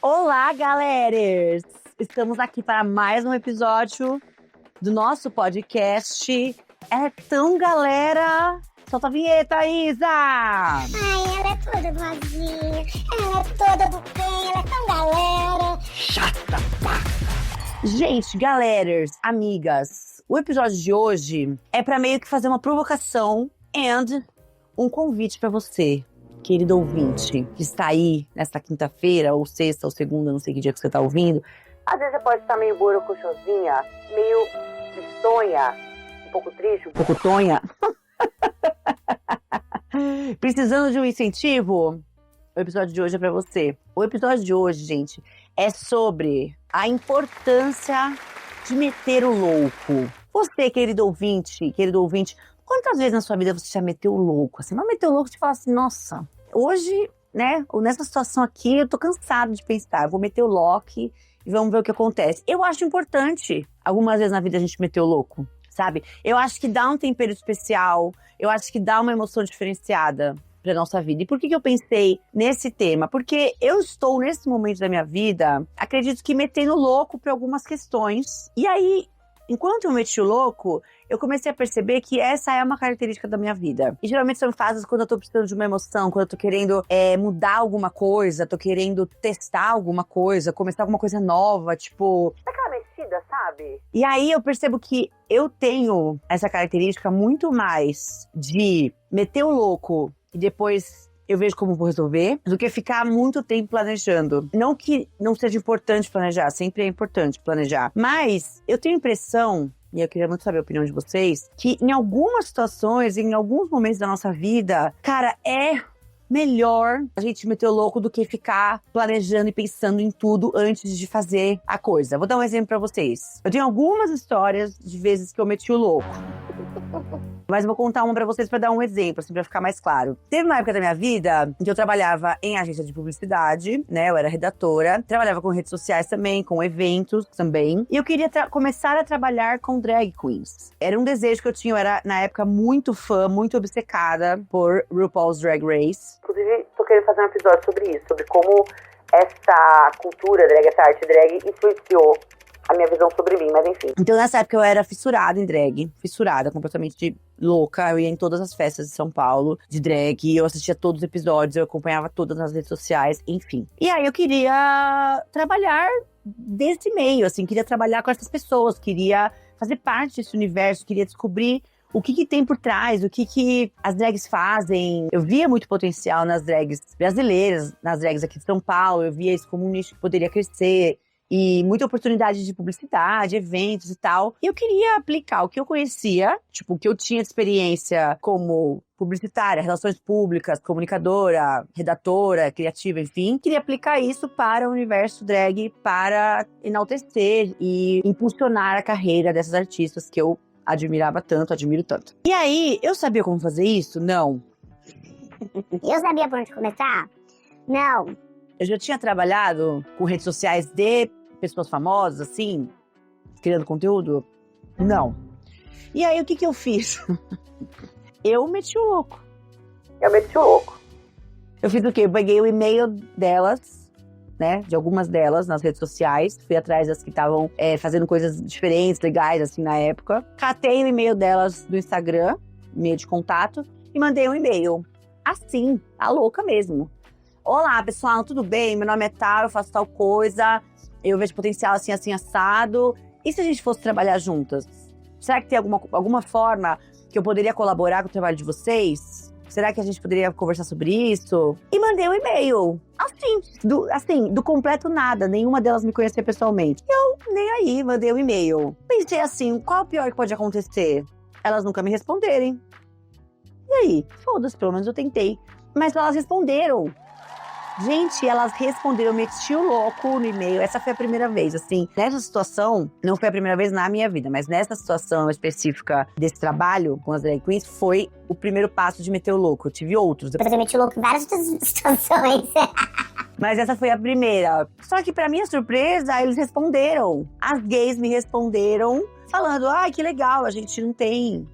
Olá, galeras! Estamos aqui para mais um episódio do nosso podcast. É tão galera! Solta a vinheta, Isa! Ai, ela é toda boazinha, ela é toda do bem, ela é tão galera. Chata, pá! Gente, galeras, amigas, o episódio de hoje é para meio que fazer uma provocação and um convite para você, querido ouvinte, que está aí nesta quinta-feira, ou sexta, ou segunda, não sei que dia que você está ouvindo. Às vezes você pode estar meio borocochosinha, meio tristonha, um pouco triste, um pouco tonha. Precisando de um incentivo? O episódio de hoje é pra você. O episódio de hoje, gente, é sobre a importância de meter o louco. Você, querido ouvinte, quantas vezes na sua vida você já meteu o louco? Assim, não meteu o louco, você fala assim, nossa, hoje, né, nessa situação aqui, eu tô cansado de pensar, eu vou meter o lock e vamos ver o que acontece. Eu acho importante, algumas vezes na vida, a gente meter o louco. Sabe? Eu acho que dá um tempero especial, eu acho que dá uma emoção diferenciada pra nossa vida. E por que eu pensei nesse tema? Porque eu estou, nesse momento da minha vida, acredito que metendo louco pra algumas questões. E aí, enquanto eu meti o louco, eu comecei a perceber que essa é uma característica da minha vida. E geralmente são fases quando eu tô precisando de uma emoção, quando eu tô querendo mudar alguma coisa, tô querendo testar alguma coisa, começar alguma coisa nova, tipo... sabe? E aí eu percebo que eu tenho essa característica muito mais de meter o louco e depois eu vejo como vou resolver, do que ficar muito tempo planejando. Não que não seja importante planejar, sempre é importante planejar. Mas eu tenho a impressão, e eu queria muito saber a opinião de vocês, que em algumas situações, em alguns momentos da nossa vida, cara, é melhor a gente meter o louco do que ficar planejando e pensando em tudo antes de fazer a coisa. Vou dar um exemplo pra vocês. Eu tenho algumas histórias de vezes que eu meti o louco. Mas eu vou contar uma pra vocês pra dar um exemplo, assim, pra ficar mais claro. Teve uma época da minha vida em que eu trabalhava em agência de publicidade, né? Eu era redatora. Trabalhava com redes sociais também, com eventos também. E eu queria começar a trabalhar com drag queens. Era um desejo que eu tinha. Eu era, na época, muito fã, muito obcecada por RuPaul's Drag Race. Inclusive, tô querendo fazer um episódio sobre isso. Sobre como essa cultura drag, essa arte drag, influenciou a minha visão sobre mim, mas enfim. Então, nessa época, eu era fissurada em drag. Fissurada, completamente louca. Eu ia em todas as festas de São Paulo, de drag. Eu assistia todos os episódios, eu acompanhava todas nas redes sociais, enfim. E aí, eu queria trabalhar desse meio, assim. Queria trabalhar com essas pessoas, queria fazer parte desse universo, queria descobrir o que tem por trás, o que as drags fazem. Eu via muito potencial nas drags brasileiras, nas drags aqui de São Paulo. Eu via isso como um nicho que poderia crescer. E muita oportunidade de publicidade, eventos e tal. E eu queria aplicar o que eu conhecia, tipo, o que eu tinha de experiência como publicitária, relações públicas, comunicadora, redatora, criativa, enfim. Queria aplicar isso para o universo drag, para enaltecer e impulsionar a carreira dessas artistas que eu admirava tanto, admiro tanto. E aí, eu sabia como fazer isso? Não. Eu sabia por onde começar? Não. Eu já tinha trabalhado com redes sociais de pessoas famosas, assim, criando conteúdo? Não. E aí, o que eu fiz? Eu meti o louco. Eu fiz o quê? Eu peguei o e-mail delas, né, de algumas delas nas redes sociais, fui atrás das que estavam fazendo coisas diferentes, legais, assim, na época. Catei o e-mail delas do Instagram, e-mail de contato, e mandei um e-mail. Assim, a louca mesmo. Olá, pessoal, tudo bem? Meu nome é tal, eu faço tal coisa, eu vejo potencial assim, assim, assado. E se a gente fosse trabalhar juntas? Será que tem alguma forma que eu poderia colaborar com o trabalho de vocês? Será que a gente poderia conversar sobre isso? E mandei um e-mail. Assim, do completo nada. Nenhuma delas me conhecia pessoalmente. Eu nem aí, mandei um e-mail. Pensei assim, qual é o pior que pode acontecer? Elas nunca me responderem. E aí? Foda-se, pelo menos eu tentei. Mas elas responderam. Gente, elas responderam, eu meti o louco no e-mail. Essa foi a primeira vez, assim. Nessa situação, não foi a primeira vez na minha vida, mas nessa situação específica desse trabalho com as drag queens, foi o primeiro passo de meter o louco. Eu tive outros. Eu meti o louco em várias outras situações. Mas essa foi a primeira. Só que, pra minha surpresa, eles responderam. As gays me responderam falando, que legal, a gente não tem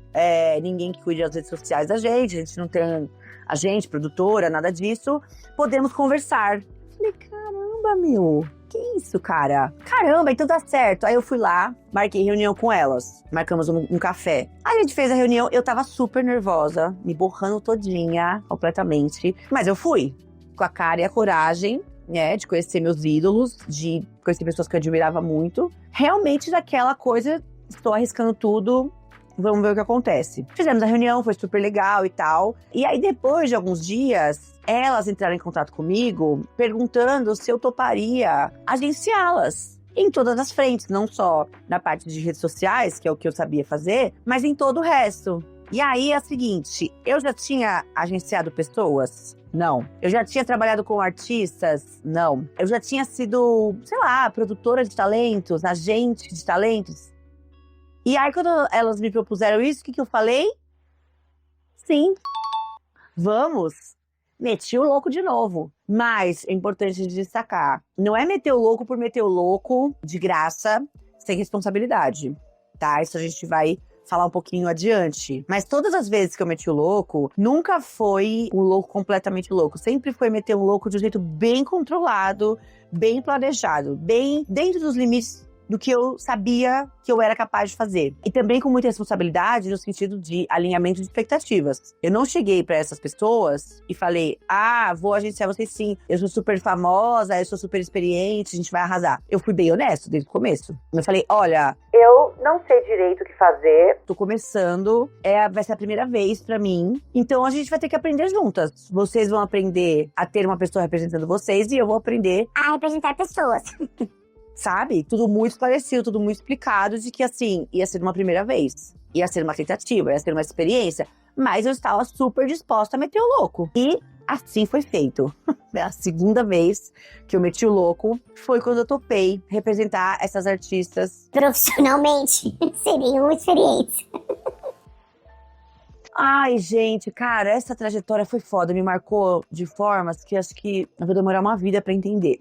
ninguém que cuide das redes sociais da gente, a gente não tem agente, produtora, nada disso. Podemos conversar. falei, caramba, meu, que isso, cara? Caramba, então tá certo. Aí eu fui lá, marquei reunião com elas. Marcamos um café. Aí a gente fez a reunião, eu tava super nervosa, me borrando todinha, completamente. Mas eu fui, com a cara e a coragem, né, de conhecer meus ídolos, de conhecer pessoas que eu admirava muito. Realmente daquela coisa, estou arriscando tudo, vamos ver o que acontece. Fizemos a reunião, foi super legal e tal. E aí depois de alguns dias, elas entraram em contato comigo, perguntando se eu toparia agenciá-las. Em todas as frentes, não só na parte de redes sociais, que é o que eu sabia fazer, mas em todo o resto. E aí é o seguinte, eu já tinha agenciado pessoas? Não. Eu já tinha trabalhado com artistas? Não. Eu já tinha sido, sei lá, produtora de talentos, agente de talentos? E aí, quando elas me propuseram isso, o que eu falei? Sim. Vamos. Meti o louco de novo. Mas é importante destacar, não é meter o louco por meter o louco de graça, sem responsabilidade, tá? Isso a gente vai falar um pouquinho adiante. Mas todas as vezes que eu meti o louco, nunca foi um louco completamente louco. Sempre foi meter um louco de um jeito bem controlado, bem planejado, bem dentro dos limites do que eu sabia que eu era capaz de fazer. E também com muita responsabilidade no sentido de alinhamento de expectativas. Eu não cheguei pra essas pessoas e falei, vou agenciar vocês sim, eu sou super famosa, eu sou super experiente, a gente vai arrasar. Eu fui bem honesto desde o começo. Eu falei, olha, eu não sei direito o que fazer, tô começando, vai ser a primeira vez pra mim, então a gente vai ter que aprender juntas. Vocês vão aprender a ter uma pessoa representando vocês e eu vou aprender A representar pessoas. Sabe? Tudo muito esclarecido, tudo muito explicado de que, assim, ia ser uma primeira vez. Ia ser uma tentativa, ia ser uma experiência. Mas eu estava super disposta a meter o louco. E assim foi feito. A segunda vez que eu meti o louco foi quando eu topei representar essas artistas. Profissionalmente, seria uma experiência. Ai, gente, cara, essa trajetória foi foda. Me marcou de formas que acho que eu vou demorar uma vida pra entender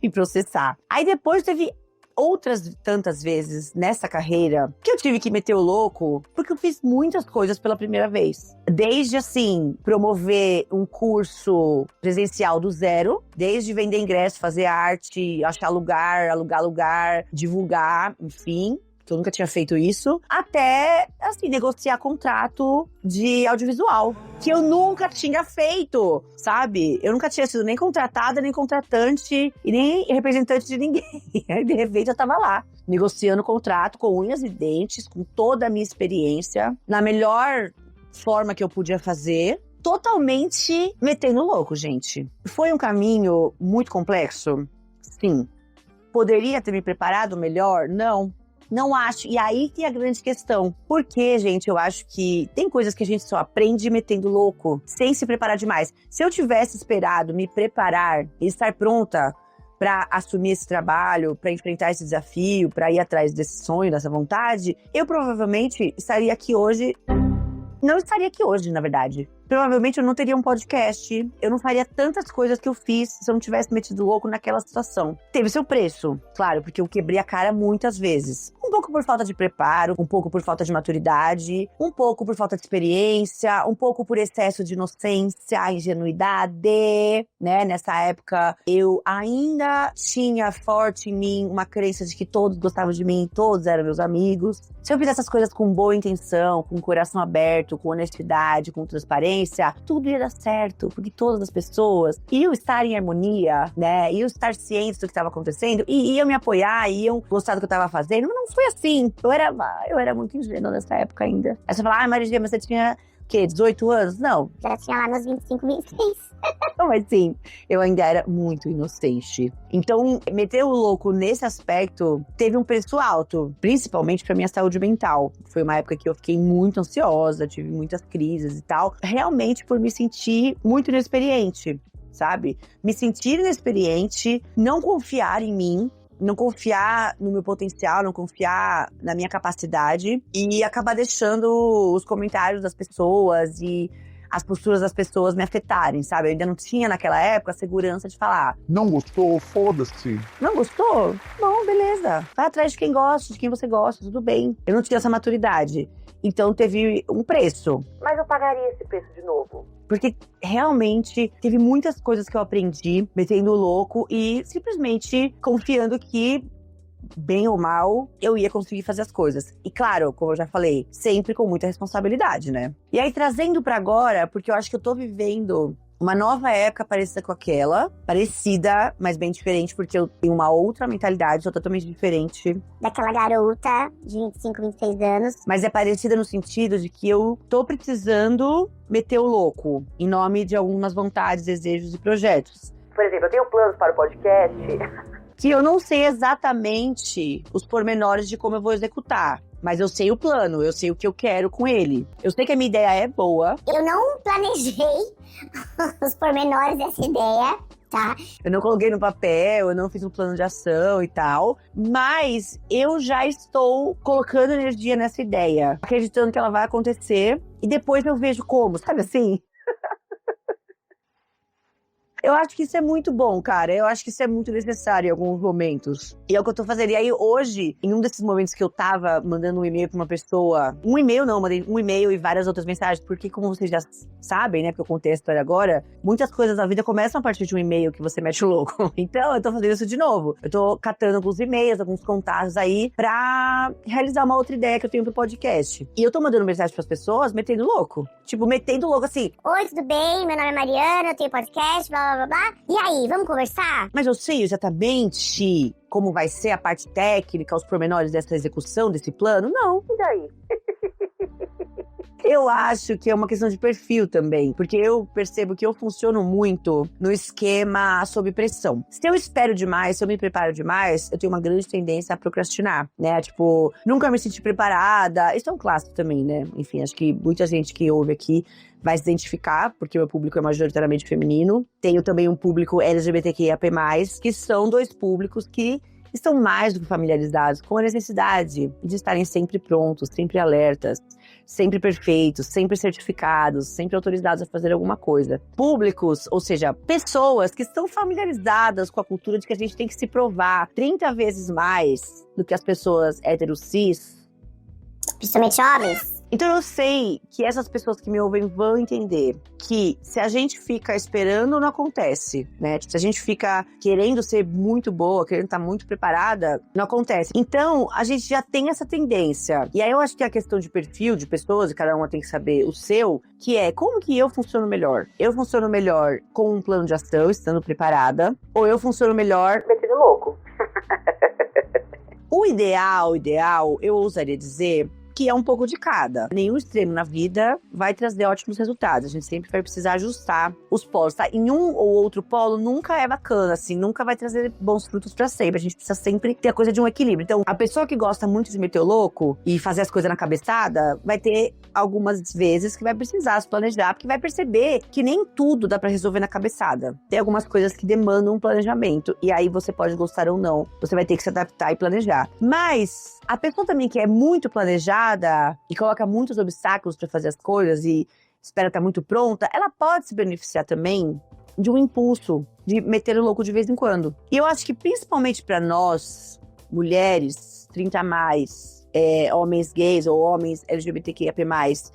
e processar. Aí depois teve outras tantas vezes nessa carreira que eu tive que meter o louco, porque eu fiz muitas coisas pela primeira vez. Desde, assim, promover um curso presencial do zero, desde vender ingresso, fazer arte, achar lugar, alugar lugar, divulgar, enfim. Que eu nunca tinha feito isso, até, assim, negociar contrato de audiovisual, que eu nunca tinha feito, sabe? Eu nunca tinha sido nem contratada, nem contratante, e nem representante de ninguém. Aí, de repente, eu tava lá, negociando contrato com unhas e dentes, com toda a minha experiência, na melhor forma que eu podia fazer, totalmente metendo louco, gente. Foi um caminho muito complexo? Sim. Poderia ter me preparado melhor? Não. Não acho. E aí que é a grande questão. Porque, gente, eu acho que tem coisas que a gente só aprende metendo louco, sem se preparar demais. Se eu tivesse esperado me preparar e estar pronta para assumir esse trabalho, para enfrentar esse desafio, para ir atrás desse sonho, dessa vontade, eu provavelmente estaria aqui hoje. Não estaria aqui hoje, na verdade. Provavelmente eu não teria um podcast, eu não faria tantas coisas que eu fiz se eu não tivesse metido louco naquela situação. Teve seu preço, claro, porque eu quebrei a cara muitas vezes. Um pouco por falta de preparo, um pouco por falta de maturidade, um pouco por falta de experiência, um pouco por excesso de inocência, ingenuidade, né? Nessa época, eu ainda tinha forte em mim uma crença de que todos gostavam de mim, todos eram meus amigos. Se eu fizesse essas coisas com boa intenção, com o coração aberto, com honestidade, com transparência, tudo ia dar certo, porque todas as pessoas iam estar em harmonia, né? Iam estar cientes do que estava acontecendo e iam me apoiar, iam gostar do que eu estava fazendo. Mas não foi assim. Eu era muito ingênua nessa época ainda. Aí você fala, Maria, mas você tinha, o quê, 18 anos? Não. Já tinha lá nos 25, 26. Não, mas sim, eu ainda era muito inocente. Então, meter o louco nesse aspecto teve um preço alto, principalmente pra minha saúde mental. Foi uma época que eu fiquei muito ansiosa, tive muitas crises e tal, realmente por me sentir muito inexperiente, sabe? Me sentir inexperiente, não confiar em mim, não confiar no meu potencial, não confiar na minha capacidade e acabar deixando os comentários das pessoas e as posturas das pessoas me afetarem, sabe? Eu ainda não tinha naquela época a segurança de falar, Não gostou? Foda-se. não gostou? Bom, beleza. Vai atrás de quem gosta, de quem você gosta, tudo bem. Eu não tinha essa maturidade. Então teve um preço. Mas eu pagaria esse preço de novo. Porque realmente teve muitas coisas que eu aprendi metendo o louco e simplesmente confiando que, bem ou mal, eu ia conseguir fazer as coisas. E claro, como eu já falei, sempre com muita responsabilidade, né? E aí, trazendo pra agora, porque eu acho que eu tô vivendo uma nova época parecida com aquela. Parecida, mas bem diferente, porque eu tenho uma outra mentalidade, sou totalmente diferente. Daquela garota de 25, 26 anos. Mas é parecida no sentido de que eu tô precisando meter o louco, em nome de algumas vontades, desejos e projetos. Por exemplo, eu tenho planos para o podcast que eu não sei exatamente os pormenores de como eu vou executar. Mas eu sei o plano, eu sei o que eu quero com ele. Eu sei que a minha ideia é boa. Eu não planejei os pormenores dessa ideia, tá? Eu não coloquei no papel, eu não fiz um plano de ação e tal. Mas eu já estou colocando energia nessa ideia. Acreditando que ela vai acontecer. E depois eu vejo como, sabe assim? Eu acho que isso é muito bom, cara. Eu acho que isso é muito necessário em alguns momentos. E é o que eu tô fazendo. E aí, hoje, em um desses momentos que eu tava mandando um e-mail pra uma pessoa... Um e-mail não, mandei um e-mail e várias outras mensagens. Porque, como vocês já sabem, né? Porque eu contei a história agora. Muitas coisas da vida começam a partir de um e-mail que você mete o louco. Então, eu tô fazendo isso de novo. Eu tô catando alguns e-mails, alguns contatos aí, pra realizar uma outra ideia que eu tenho pro podcast. E eu tô mandando mensagem pras pessoas, metendo louco. Tipo, metendo louco assim. Oi, tudo bem? Meu nome é Mariana, eu tenho podcast, blá, blá, blá, blá. E aí, vamos conversar? Mas eu sei exatamente como vai ser a parte técnica, os pormenores dessa execução, desse plano? Não. E daí? Eu acho que é uma questão de perfil também, porque eu percebo que eu funciono muito no esquema sob pressão. Se eu espero demais, se eu me preparo demais, eu tenho uma grande tendência a procrastinar, né? Tipo, nunca me senti preparada. Isso é um clássico também, né? Enfim, acho que muita gente que ouve aqui vai se identificar, porque o meu público é majoritariamente feminino. Tenho também um público LGBTQIAP+, que são dois públicos que estão mais do que familiarizados com a necessidade de estarem sempre prontos, sempre alertas, sempre perfeitos, sempre certificados, sempre autorizados a fazer alguma coisa. Públicos, ou seja, pessoas que estão familiarizadas com a cultura de que a gente tem que se provar 30 vezes mais do que as pessoas hétero cis. Principalmente homens. Então eu sei que essas pessoas que me ouvem vão entender que se a gente fica esperando, não acontece, né? Se a gente fica querendo ser muito boa, querendo estar muito preparada, não acontece. Então, a gente já tem essa tendência. E aí eu acho que é a questão de perfil de pessoas, e cada uma tem que saber o seu, que é como que eu funciono melhor? Eu funciono melhor com um plano de ação, estando preparada, ou eu funciono melhor metendo louco? O ideal, eu ousaria dizer que é um pouco de cada. Nenhum extremo na vida vai trazer ótimos resultados. A gente sempre vai precisar ajustar os polos, tá? Em um ou outro polo nunca é bacana, assim, nunca vai trazer bons frutos pra sempre. A gente precisa sempre ter a coisa de um equilíbrio. Então, a pessoa que gosta muito de meter o louco e fazer as coisas na cabeçada, vai ter algumas vezes que vai precisar se planejar, porque vai perceber que nem tudo dá pra resolver na cabeçada. Tem algumas coisas que demandam um planejamento, e aí você pode gostar ou não. Você vai ter que se adaptar e planejar. Mas a pessoa também que é muito planejada e coloca muitos obstáculos para fazer as coisas e espera estar muito pronta, ela pode se beneficiar também de um impulso de meter o louco de vez em quando. E eu acho que principalmente para nós, mulheres, 30 a mais, homens gays ou homens LGBTQIAP+,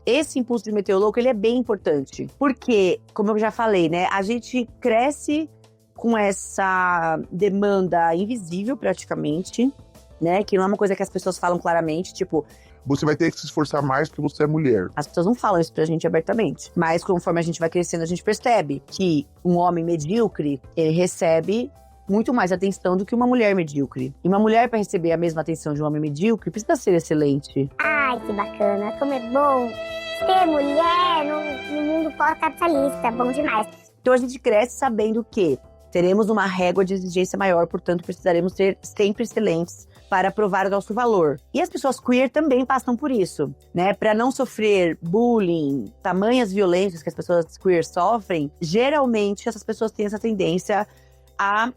esse impulso de meter o louco, ele é bem importante. Porque, como eu já falei, né, a gente cresce com essa demanda invisível praticamente, né, que não é uma coisa que as pessoas falam claramente, tipo, Você vai ter que se esforçar mais porque você é mulher. as pessoas não falam isso pra gente abertamente. Mas conforme a gente vai crescendo, a gente percebe que um homem medíocre, ele recebe muito mais atenção do que uma mulher medíocre. E uma mulher, para receber a mesma atenção de um homem medíocre, precisa ser excelente. Ai, que bacana. Como é bom ser mulher no mundo pós-capitalista. Bom demais. Então a gente cresce sabendo que teremos uma régua de exigência maior, portanto precisaremos ser sempre excelentes para provar o nosso valor. E as pessoas queer também passam por isso, né? Para não sofrer bullying, tamanhas violências que as pessoas queer sofrem, geralmente essas pessoas têm essa tendência a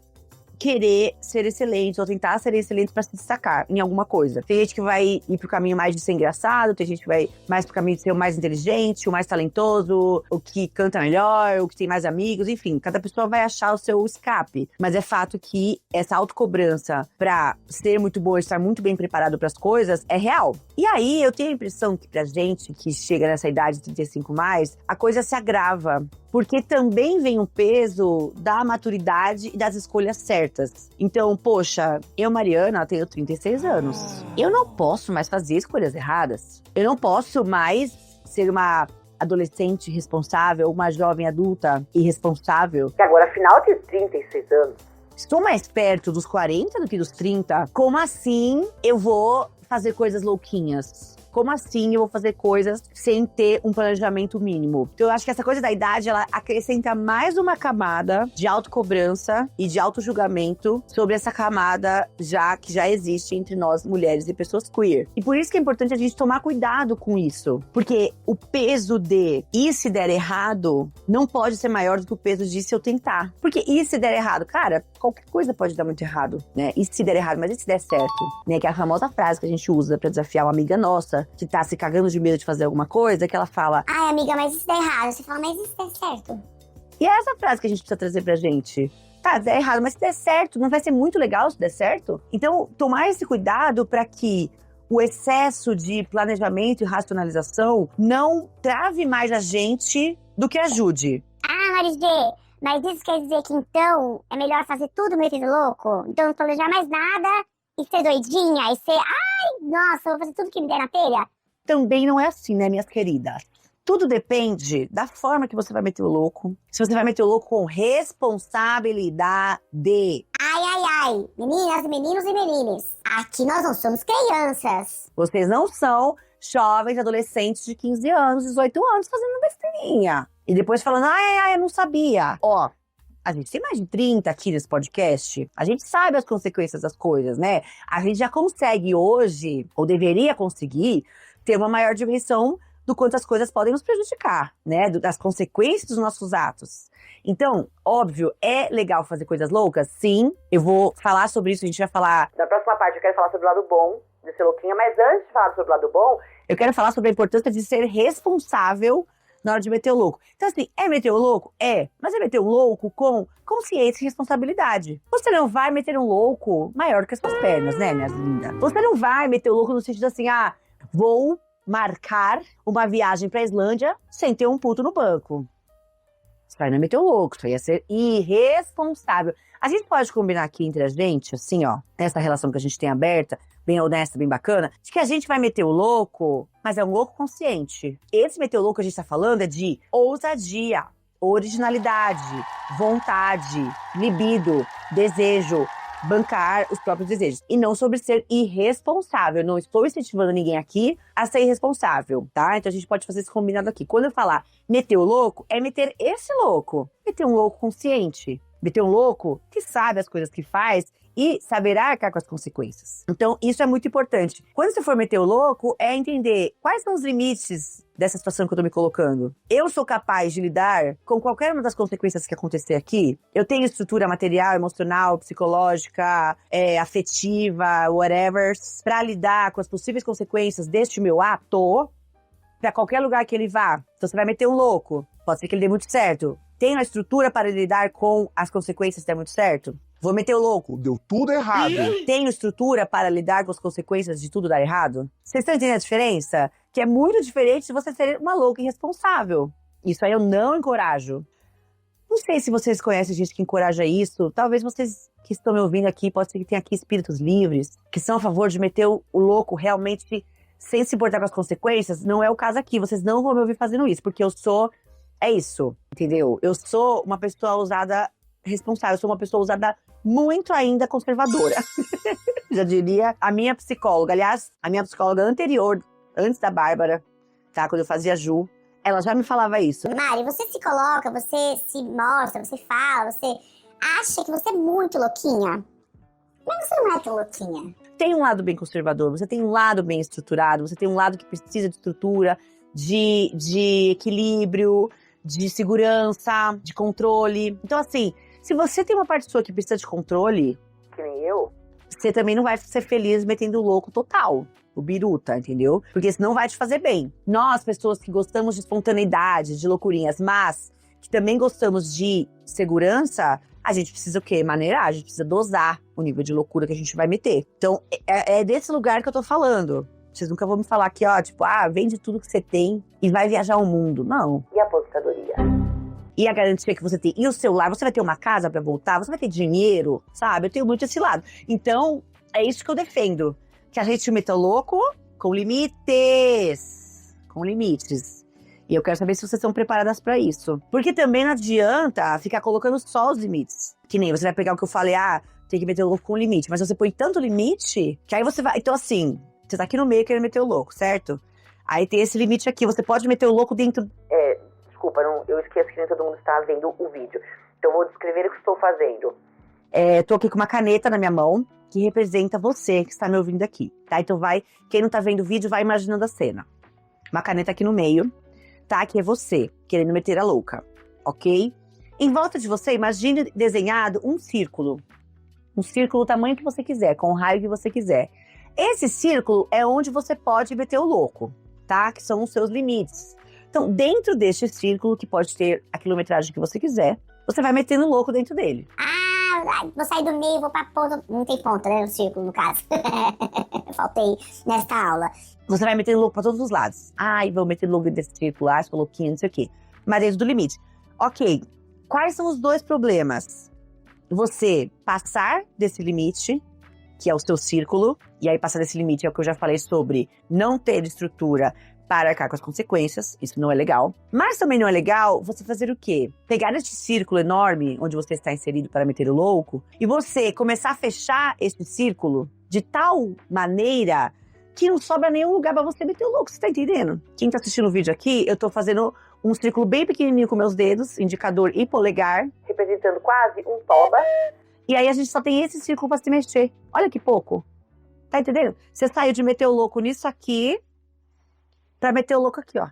querer ser excelente ou tentar ser excelente pra se destacar em alguma coisa. Tem gente que vai ir pro caminho mais de ser engraçado, tem gente que vai mais pro caminho de ser o mais inteligente, o mais talentoso, o que canta melhor, o que tem mais amigos, enfim. Cada pessoa vai achar o seu escape. Mas é fato que essa autocobrança pra ser muito boa, estar muito bem preparado pras coisas, é real. E aí, eu tenho a impressão que pra gente que chega nessa idade de 35 mais, a coisa se agrava. Porque também vem um peso da maturidade e das escolhas certas. Então, poxa, eu, Mariana, tenho 36 anos. Eu não posso mais fazer escolhas erradas. Eu não posso mais ser uma adolescente responsável, uma jovem adulta irresponsável. Que agora, afinal, eu tenho 36 anos. Estou mais perto dos 40 do que dos 30. Como assim eu vou fazer coisas louquinhas? Como assim eu vou fazer coisas sem ter um planejamento mínimo? Então eu acho que essa coisa da idade, ela acrescenta mais uma camada de autocobrança e de autojulgamento sobre essa camada que já existe entre nós, mulheres e pessoas queer. E por isso que é importante a gente tomar cuidado com isso. Porque o peso de e se der errado não pode ser maior do que o peso de se eu tentar. Porque e se der errado? Cara, qualquer coisa pode dar muito errado, né? E se der errado, mas e se der certo? Né? Que é a famosa frase que a gente usa pra desafiar uma amiga nossa que tá se cagando de medo de fazer alguma coisa, que ela fala: ai, amiga, mas isso dá errado. Você fala, mas isso dá certo. E é essa frase que a gente precisa trazer pra gente. Tá, der errado, mas se der certo, não vai ser muito legal se der certo? Então, tomar esse cuidado pra que o excesso de planejamento e racionalização não trave mais a gente do que ajude. Ah, Marisê, mas isso quer dizer que então é melhor fazer tudo meio louco? Então não planejar mais nada e ser doidinha e ser, ai, nossa, vou fazer tudo que me der na telha? Também não é assim, né, minhas queridas? Tudo depende da forma que você vai meter o louco. Se você vai meter o louco com responsabilidade. Ai, ai, ai. Meninas, meninos e menines, aqui nós não somos crianças. Vocês não são jovens, adolescentes de 15 anos, 18 anos fazendo besteirinha. E depois falando, ai, eu não sabia. Ó, a gente tem mais de 30 aqui nesse podcast. A gente sabe as consequências das coisas, né? A gente já consegue hoje, ou deveria conseguir, ter uma maior dimensão do quanto as coisas podem nos prejudicar, né? Das consequências dos nossos atos. Então, óbvio, é legal fazer coisas loucas? Sim. Eu vou falar sobre isso, a gente vai falar... Na próxima parte eu quero falar sobre o lado bom de ser louquinha, mas antes de falar sobre o lado bom, eu quero falar sobre a importância de ser responsável na hora de meter o louco. Então, assim, é meter o louco? É. Mas é meter um louco com consciência e responsabilidade. Você não vai meter um louco maior que as suas pernas, né, minhas lindas? Você não vai meter o louco no sentido assim, vou marcar uma viagem pra Islândia sem ter um puto no banco. Isso aí não é meter o louco, isso aí é ser irresponsável. A gente pode combinar aqui entre a gente, assim, ó, essa relação que a gente tem aberta, bem honesta, bem bacana, de que a gente vai meter o louco, mas é um louco consciente. Esse meter o louco que a gente tá falando é de ousadia, originalidade, vontade, libido, desejo, bancar os próprios desejos. E não sobre ser irresponsável. Eu não estou incentivando ninguém aqui a ser irresponsável, tá? Então a gente pode fazer esse combinado aqui. Quando eu falar meter o louco, é meter esse louco. Meter um louco consciente. Meter um louco que sabe as coisas que faz e saberá arcar com as consequências. Então, isso é muito importante. Quando você for meter o louco, é entender quais são os limites dessa situação que eu tô me colocando. Eu sou capaz de lidar com qualquer uma das consequências que acontecer aqui? Eu tenho estrutura material, emocional, psicológica, afetiva, whatever, pra lidar com as possíveis consequências deste meu ato, pra qualquer lugar que ele vá. Então, você vai meter um louco. Pode ser que ele dê muito certo. Tenho a estrutura para lidar com as consequências se der muito certo? Vou meter o louco. Deu tudo errado. Tenho estrutura para lidar com as consequências de tudo dar errado? Vocês estão entendendo a diferença? Que é muito diferente de você ser uma louca irresponsável. Isso aí eu não encorajo. Não sei se vocês conhecem gente que encoraja isso. Talvez vocês que estão me ouvindo aqui, pode ser que tenha aqui espíritos livres, que são a favor de meter o louco realmente sem se importar com as consequências. Não é o caso aqui. Vocês não vão me ouvir fazendo isso, porque eu sou... É isso, entendeu? Eu sou uma pessoa ousada responsável. Eu sou uma pessoa ousada muito ainda conservadora. Já diria a minha psicóloga. Aliás, a minha psicóloga anterior, antes da Bárbara, tá? Quando eu fazia Ju, ela já me falava isso. Mari, você se coloca, você se mostra, você fala, você acha que você é muito louquinha. Mas você não é tão louquinha. Tem um lado bem conservador, você tem um lado bem estruturado, você tem um lado que precisa de estrutura, de equilíbrio, de segurança, de controle. Então, assim, Se você tem uma parte sua que precisa de controle, que nem eu, você também não vai ser feliz metendo o louco total, o biruta, entendeu? Porque isso não vai te fazer bem. Nós, pessoas que gostamos de espontaneidade, de loucurinhas, mas que também gostamos de segurança, a gente precisa o quê? Maneirar, a gente precisa dosar o nível de loucura que a gente vai meter. Então, é desse lugar que eu tô falando. Vocês nunca vão me falar aqui, ó, tipo, vende tudo que você tem e vai viajar o mundo. Não. E a aposentadoria? E a garantia que você tem? E o celular? Você vai ter uma casa pra voltar? Você vai ter dinheiro? Sabe? Eu tenho muito esse lado. Então, é isso que eu defendo. Que a gente meta o louco com limites. Com limites. E eu quero saber se vocês estão preparadas pra isso. Porque também não adianta ficar colocando só os limites. Que nem você vai pegar o que eu falei, tem que meter o louco com limite. Mas você põe tanto limite, que aí você vai... Então assim, você tá aqui no meio querendo meter o louco, certo? Aí tem esse limite aqui, você pode meter o louco dentro... Desculpa, eu esqueço que nem todo mundo está vendo o vídeo. Então eu vou descrever o que estou fazendo. Tô aqui com uma caneta na minha mão, que representa você que está me ouvindo aqui, tá? Então quem não tá vendo o vídeo, vai imaginando a cena. Uma caneta aqui no meio, tá? Que é você, querendo meter a louca, ok? Em volta de você, imagine desenhado um círculo. Um círculo do tamanho que você quiser, com o raio que você quiser. Esse círculo é onde você pode meter o louco, tá? Que são os seus limites. Então, dentro deste círculo, que pode ter a quilometragem que você quiser, você vai metendo o louco dentro dele. Vou sair do meio, vou pra ponta. Não tem ponta, né? No círculo, no caso. Eu faltei nesta aula. Você vai metendo louco pra todos os lados. Vou meter louco desse círculo, esse louquinho, não sei o quê. Mas dentro do limite. Ok, quais são os dois problemas? Você passar desse limite, que é o seu círculo, e aí passar desse limite é o que eu já falei sobre não ter estrutura para arcar com as consequências, isso não é legal. Mas também não é legal você fazer o quê? Pegar esse círculo enorme, onde você está inserido para meter o louco, e você começar a fechar esse círculo de tal maneira que não sobra nenhum lugar para você meter o louco, você tá entendendo? Quem tá assistindo o vídeo aqui, eu tô fazendo um círculo bem pequenininho com meus dedos, indicador e polegar, representando quase um toba. E aí a gente só tem esse círculo para se mexer. Olha que pouco. Tá entendendo? Você saiu de meter o louco nisso aqui pra meter o louco aqui, ó.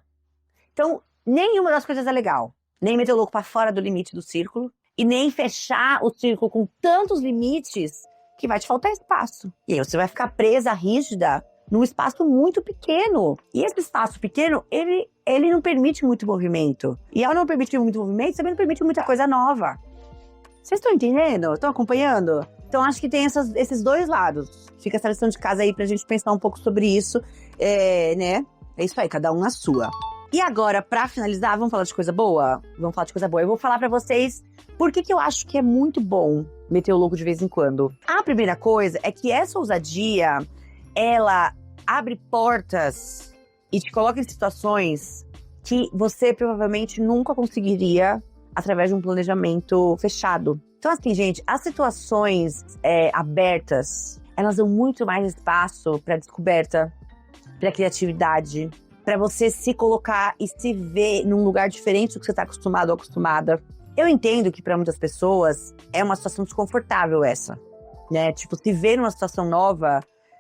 Então, nenhuma das coisas é legal. Nem meter o louco pra fora do limite do círculo. E nem fechar o círculo com tantos limites que vai te faltar espaço. E aí você vai ficar presa, rígida, num espaço muito pequeno. E esse espaço pequeno, ele não permite muito movimento. E ao não permitir muito movimento, também não permite muita coisa nova. Vocês estão entendendo? Estão acompanhando? Então, acho que tem esses dois lados. Fica essa lição de casa aí pra gente pensar um pouco sobre isso, né? É isso aí, cada um na sua. E agora, pra finalizar, vamos falar de coisa boa? Vamos falar de coisa boa. Eu vou falar pra vocês por que eu acho que é muito bom meter o louco de vez em quando. A primeira coisa é que essa ousadia, ela abre portas e te coloca em situações que você provavelmente nunca conseguiria através de um planejamento fechado. Então, assim, gente, as situações abertas, elas dão muito mais espaço pra descoberta, pra criatividade, pra você se colocar e se ver num lugar diferente do que você tá acostumado ou acostumada. Eu entendo que pra muitas pessoas é uma situação desconfortável essa, né? Tipo, se ver numa situação nova,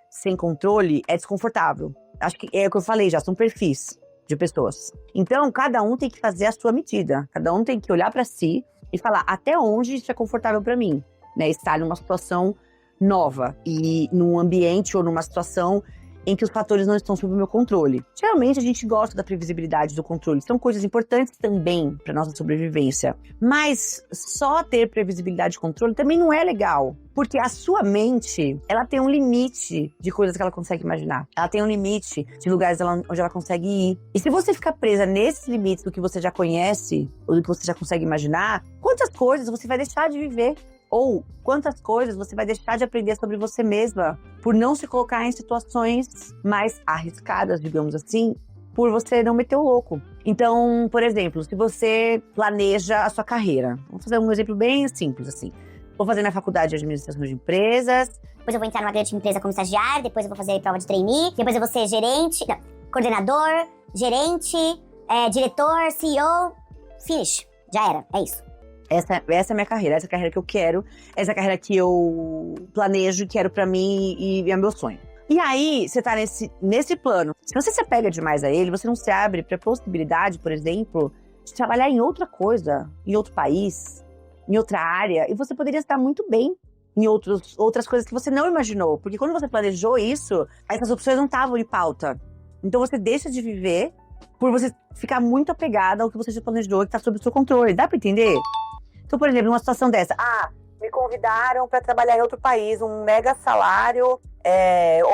sem controle, é desconfortável. Acho que é o que eu falei já, são perfis de pessoas. Então, cada um tem que fazer a sua medida. Cada um tem que olhar pra si e falar até onde isso é confortável pra mim, né? Estar numa situação nova e num ambiente ou numa situação em que os fatores não estão sob o meu controle. Geralmente a gente gosta da previsibilidade do controle, são coisas importantes também para nossa sobrevivência. Mas só ter previsibilidade e controle também não é legal, porque a sua mente, ela tem um limite de coisas que ela consegue imaginar. Ela tem um limite de lugares onde ela consegue ir. E se você ficar presa nesses limites do que você já conhece, ou do que você já consegue imaginar, quantas coisas você vai deixar de viver? Ou quantas coisas você vai deixar de aprender sobre você mesma por não se colocar em situações mais arriscadas, digamos assim, por você não meter o louco. Então, por exemplo, se você planeja a sua carreira, vamos fazer um exemplo bem simples assim. Vou fazer na faculdade de administração de empresas. Depois eu vou entrar numa grande empresa como estagiário, depois eu vou fazer prova de trainee, depois eu vou ser coordenador, gerente, diretor, CEO, finish. Já era, é isso. Essa é a minha carreira, essa é a carreira que eu quero, essa é a carreira que eu planejo, quero pra mim e é meu sonho. E aí, você tá nesse plano. Se você se apega demais a ele, você não se abre pra possibilidade, por exemplo, de trabalhar em outra coisa, em outro país, em outra área, e você poderia estar muito bem em outras coisas que você não imaginou. Porque quando você planejou isso, essas opções não estavam em pauta. Então você deixa de viver por você ficar muito apegada ao que você já planejou, que está sob o seu controle. Dá pra entender? Então, por exemplo, numa situação dessa, me convidaram para trabalhar em outro país, um mega salário,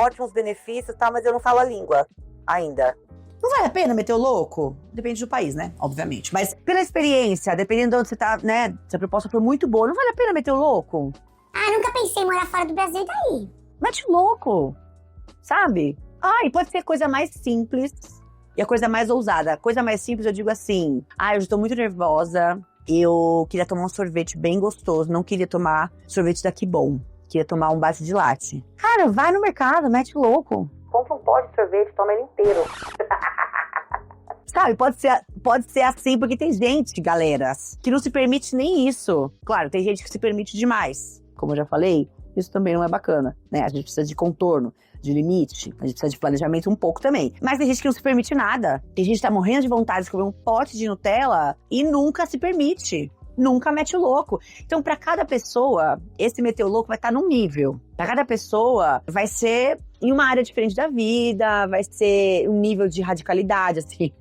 ótimos benefícios, tá, mas eu não falo a língua ainda. Não vale a pena meter o louco? Depende do país, né? Obviamente. Mas pela experiência, dependendo de onde você tá, né? Se a proposta for muito boa, não vale a pena meter o louco? Nunca pensei em morar fora do Brasil, e daí? Mete o louco, sabe? E pode ser a coisa mais simples e a coisa mais ousada. A coisa mais simples, eu digo assim, eu estou muito nervosa, eu queria tomar um sorvete bem gostoso, não queria tomar sorvete da Que Bom, queria tomar um bate de latte. Cara, vai no mercado, mete o louco. Compra um pote de sorvete, toma ele inteiro. Sabe, pode ser assim, porque tem gente, galera, que não se permite nem isso. Claro, tem gente que se permite demais. Como eu já falei, isso também não é bacana, né? A gente precisa de contorno, de limite, a gente precisa de planejamento um pouco também. Mas tem gente que não se permite nada. Tem gente que tá morrendo de vontade de comer um pote de Nutella e nunca se permite. Nunca mete o louco. Então, pra cada pessoa, esse meter o louco vai estar num nível. Pra cada pessoa, vai ser em uma área diferente da vida, vai ser um nível de radicalidade, assim.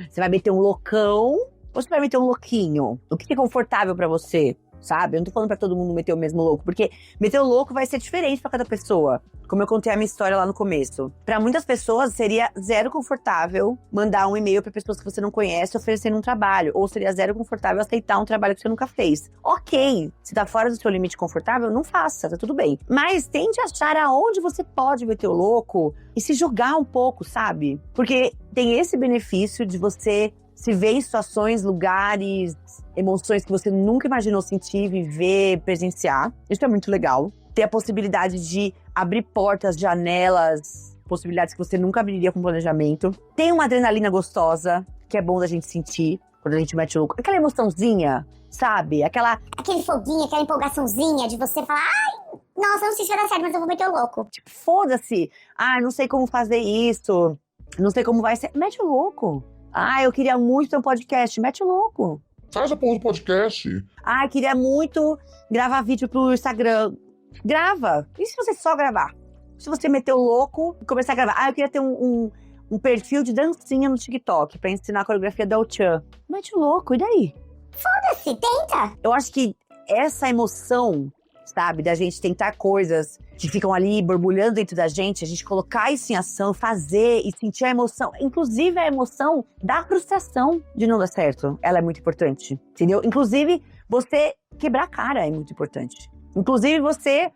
Você vai meter um loucão ou você vai meter um louquinho? O que é confortável pra você? Sabe? Eu não tô falando pra todo mundo meter o mesmo louco, porque meter o louco vai ser diferente pra cada pessoa. Como eu contei a minha história lá no começo. Pra muitas pessoas, seria zero confortável mandar um e-mail pra pessoas que você não conhece oferecendo um trabalho. Ou seria zero confortável aceitar um trabalho que você nunca fez. Ok, se tá fora do seu limite confortável, não faça, tá tudo bem. Mas tente achar aonde você pode meter o louco e se jogar um pouco, sabe? Porque tem esse benefício de você se ver em situações, lugares, emoções que você nunca imaginou sentir, viver, presenciar. Isso é muito legal. Ter a possibilidade de abrir portas, janelas, possibilidades que você nunca abriria com planejamento. Tem uma adrenalina gostosa, que é bom da gente sentir, quando a gente mete o louco. Aquela emoçãozinha, sabe? Aquele foguinho, aquela empolgaçãozinha de você falar, nossa, não sei se vai dar certo, mas eu vou meter o louco. Tipo, foda-se. Não sei como fazer isso. Não sei como vai ser. Mete o louco. Eu queria muito ter um podcast. Mete o louco. Faz a porra do podcast. Queria muito gravar vídeo pro Instagram. Grava. E se você só gravar? Se você meter o louco e começar a gravar. Eu queria ter um perfil de dancinha no TikTok pra ensinar a coreografia da El-chan. Mete o louco, e daí? Foda-se, tenta. Eu acho que essa emoção, sabe, da gente tentar coisas que ficam ali borbulhando dentro da gente, a gente colocar isso em ação, fazer e sentir a emoção, inclusive a emoção da frustração de não dar certo, ela é muito importante, entendeu? Inclusive, você quebrar a cara é muito importante. Inclusive, você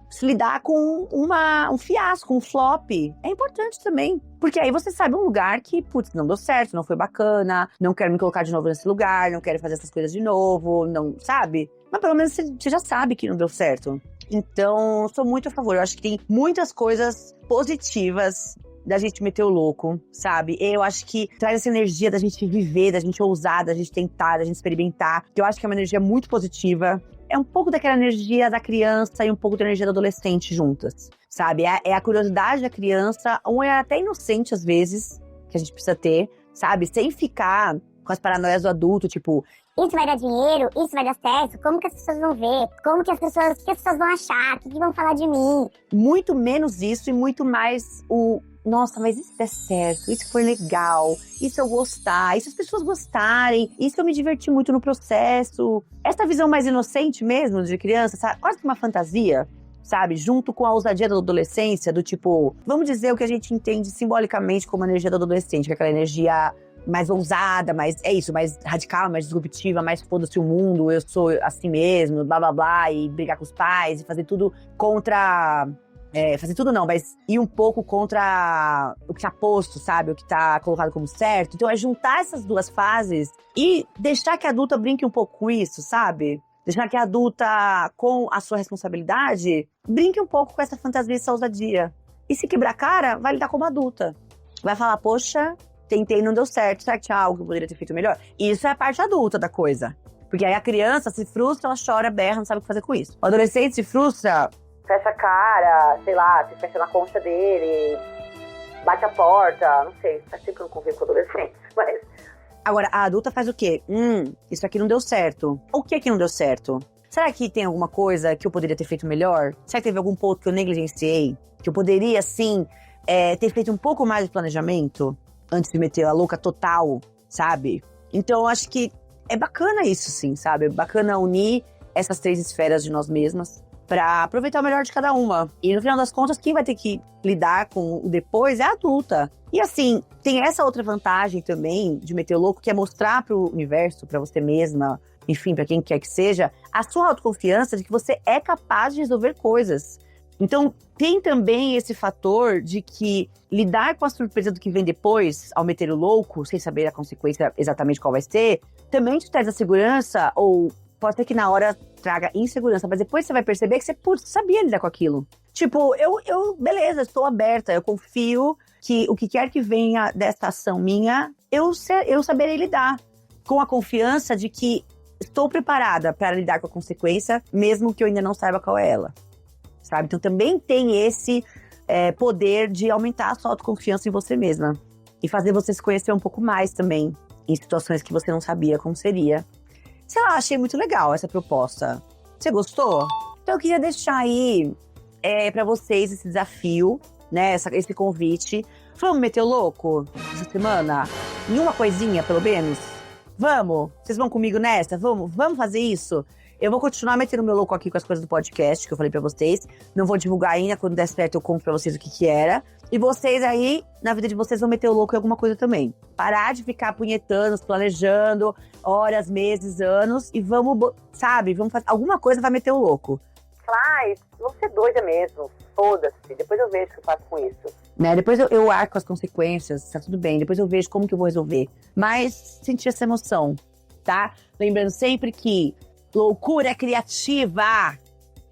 se lidar com um fiasco, um flop, é importante também. Porque aí você sabe um lugar que, putz, não deu certo, não foi bacana, não quero me colocar de novo nesse lugar, não quero fazer essas coisas de novo, não, sabe? Mas pelo menos você já sabe que não deu certo. Então, sou muito a favor. Eu acho que tem muitas coisas positivas da gente meter o louco, sabe? Eu acho que traz essa energia da gente viver, da gente ousar, da gente tentar, da gente experimentar. Que eu acho que é uma energia muito positiva. É um pouco daquela energia da criança e um pouco da energia do adolescente juntas, sabe? É a curiosidade da criança, ou é até inocente às vezes, que a gente precisa ter, sabe? Sem ficar com as paranoias do adulto, tipo, isso vai dar dinheiro, isso vai dar certo, como que as pessoas vão ver, o que as pessoas vão achar, o que vão falar de mim. Muito menos isso e muito mais nossa, mas isso der certo, isso foi legal, isso eu gostar, isso as pessoas gostarem, isso eu me diverti muito no processo. Essa visão mais inocente mesmo de criança, sabe? Quase que uma fantasia, sabe? Junto com a ousadia da adolescência, do tipo, vamos dizer o que a gente entende simbolicamente como a energia da adolescente, que é aquela energia mais ousada, mais radical, mais disruptiva, mais foda-se o mundo, eu sou assim mesmo, blá blá blá, e brigar com os pais, e fazer tudo contra... fazer tudo não, mas ir um pouco contra o que tá posto, sabe? O que tá colocado como certo. Então é juntar essas duas fases e deixar que a adulta brinque um pouco com isso, sabe? Deixar que a adulta, com a sua responsabilidade, brinque um pouco com essa fantasia e essa ousadia. E se quebrar a cara, vai lidar como adulta. Vai falar, poxa, tentei e não deu certo. Será que tinha algo que eu poderia ter feito melhor? Isso é a parte adulta da coisa. Porque aí a criança se frustra, ela chora, berra, não sabe o que fazer com isso. O adolescente se frustra, fecha a cara, sei lá, se fecha na concha dele, bate a porta, não sei, faz tempo que eu não convivo com adolescentes, mas Agora, a adulta faz o quê? Isso aqui não deu certo. O que não deu certo? Será que tem alguma coisa que eu poderia ter feito melhor? Será que teve algum ponto que eu negligenciei? Que eu poderia, sim, ter feito um pouco mais de planejamento antes de meter a louca total, sabe? Então, eu acho que é bacana isso, sim, sabe? É bacana unir essas 3 esferas de nós mesmas pra aproveitar o melhor de cada uma. E no final das contas, quem vai ter que lidar com o depois é a adulta. E assim, tem essa outra vantagem também de meter o louco, que é mostrar pro universo, pra você mesma, enfim, pra quem quer que seja, a sua autoconfiança de que você é capaz de resolver coisas. Então, tem também esse fator de que lidar com a surpresa do que vem depois, ao meter o louco, sem saber a consequência exatamente qual vai ser, também te traz a segurança, ou pode ser que na hora traga insegurança, mas depois você vai perceber que você, sabia lidar com aquilo. Tipo, beleza, estou aberta, eu confio que o que quer que venha dessa ação minha, eu saberei lidar. Com a confiança de que estou preparada para lidar com a consequência, mesmo que eu ainda não saiba qual é ela. Sabe? Então também tem esse poder de aumentar a sua autoconfiança em você mesma. E fazer você se conhecer um pouco mais também, em situações que você não sabia como seria. Sei lá, achei muito legal essa proposta. Você gostou? Então eu queria deixar aí pra vocês esse desafio, né? Esse convite. Vamos meter o louco essa semana? Em uma coisinha, pelo menos? Vamos? Vocês vão comigo nessa? Vamos fazer isso? Eu vou continuar metendo meu louco aqui com as coisas do podcast, que eu falei pra vocês. Não vou divulgar ainda, quando der certo eu conto pra vocês o que era. E vocês aí, na vida de vocês, vão meter o louco em alguma coisa também. Parar de ficar punhetando, planejando, horas, meses, anos. E vamos, sabe, vamos fazer alguma coisa, vai meter o louco. Mas, vou ser doida mesmo, foda-se. Depois eu vejo o que eu faço com isso. Né? Depois eu arco as consequências, tá tudo bem. Depois eu vejo como que eu vou resolver. Mas sentir essa emoção, tá? Lembrando sempre que loucura é criativa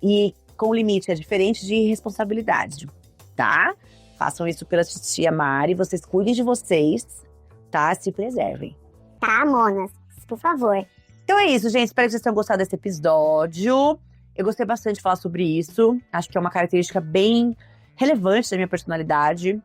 e com limite, é diferente de responsabilidade, tá? Façam isso pela tia Mari, vocês cuidem de vocês, tá? Se preservem. Tá, monas? Por favor. Então é isso, gente. Espero que vocês tenham gostado desse episódio. Eu gostei bastante de falar sobre isso. Acho que é uma característica bem relevante da minha personalidade.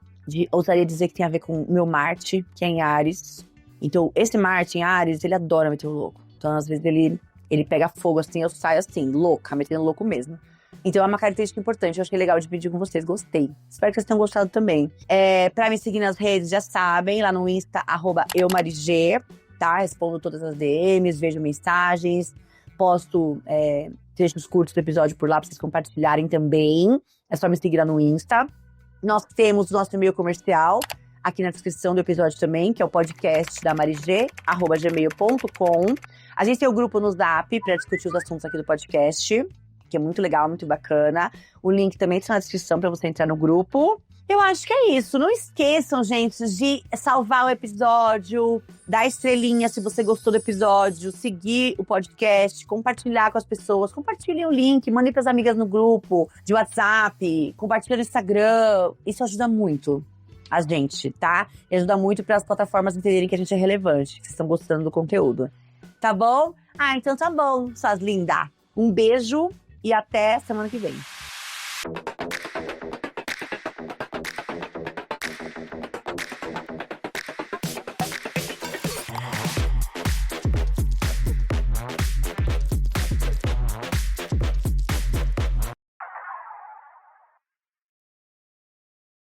Ousaria dizer que tem a ver com o meu Marte, que é em Áries. Então, esse Marte em Áries, ele adora meter o louco. Então, às vezes, ele pega fogo assim, eu saio assim, louca, metendo louco mesmo. Então é uma característica importante, eu achei legal dividir com vocês, gostei. Espero que vocês tenham gostado também. Pra me seguir nas redes, já sabem, lá no Insta, @eumarigê, tá? Respondo todas as DMs, vejo mensagens, posto trechos curtos do episódio por lá pra vocês compartilharem também. É só me seguir lá no Insta. Nós temos nosso e-mail comercial aqui na descrição do episódio também, que é o podcast da Marigê, @gmail.com. A gente tem o grupo no Zap para discutir os assuntos aqui do podcast, que é muito legal, muito bacana. O link também está na descrição para você entrar no grupo. Eu acho que é isso. Não esqueçam, gente, de salvar o episódio, dar estrelinha se você gostou do episódio, seguir o podcast, compartilhar com as pessoas. Compartilhem o link, mandem para as amigas no grupo de WhatsApp, compartilhem no Instagram. Isso ajuda muito a gente, tá? E ajuda muito para as plataformas entenderem que a gente é relevante, que vocês estão gostando do conteúdo. Tá bom? Então tá bom, suas lindas. Um beijo e até semana que vem.